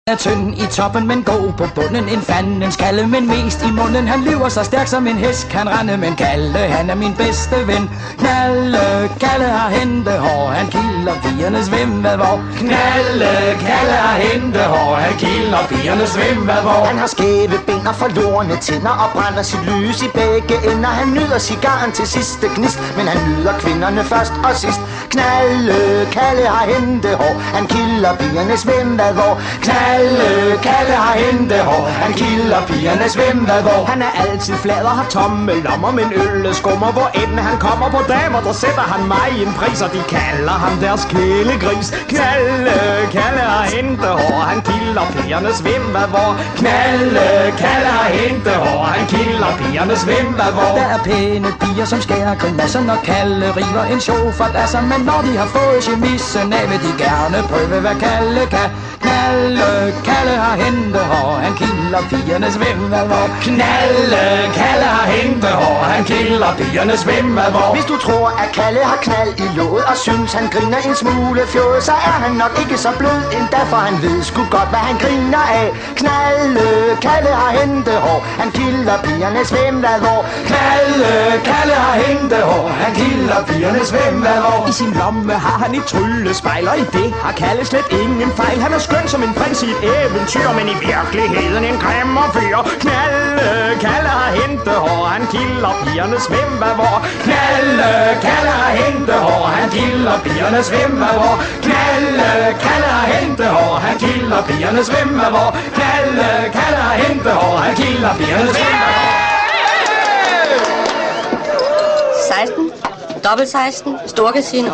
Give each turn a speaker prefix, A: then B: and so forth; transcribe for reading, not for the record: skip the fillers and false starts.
A: er tynd i toppen, men god på bunden. En fandens Kalle, men mest i munden. Han lever så stærk som en hest kan rende. Men Kalle, han er min bedste ven. Kalle har hentehår. Han kilder pigernes hvemvadvår. Kalle har hentehår. Han kilder pigernes hvemvadvår.
B: Han har skæve ben og forlorne tænder og brænder sit lys i begge ender. Han nyder cigaren til sidste gnist, men han nyder kvinderne først og sidst. Kalle har hentehår. Han kilder pigernes hvemvadvår. Kalle har hentehår. Han kilder pigernes hvemvadvår.
C: Han er altid flad og har tomme lommer, men øllet skummer, hvor end han kommer på damer, der sætter han mig en pris, og de kalder ham deres kælegris. Kalle har hentehår. Han kilder pigernes hvemvadvår. Kalle har hentehår. Han kilder pigernes hvemvadvår.
A: Der er pæne piger, som skærer grimasser, når Kalle river en sjofart af sig. Men når de har fået chemissen af, vil de gerne prøve, hvad Kalle kan. Kalle har hentehår. Han kilder pigernes hvemvadvår.
C: Kalle har hentehår. Han kilder pigernes hvemvadvår.
B: Hvis du tror, at Kalle har knald i låget og synes, han griner en smule fjået, så er han nok ikke så blød endda, for han ved sgu godt, hvad han griner af. Kalle har hentehår. Han kilder pigernes hvemvadvår.
C: Kalle har hentehår. Han kilder pigernes hvemvadvår.
A: I sin lomme har han et tryllespejl, og i det har Kalle slet ingen fejl. Han er skøn som en prins i et eventyr, men i virkeligheden en grimmer fyr.
C: Kalle har hentehår. Han kilder pigernes hvemvadvår. Kalle har hentehår. Han kilder pigernes hvemvadvår. Kalle har hentehår. Han kilder pigernes hvemvadvår. Kalle har hentehår. Han kilder pigernes hvemvadvår.
D: 16, dobbelt 16, Storcasino.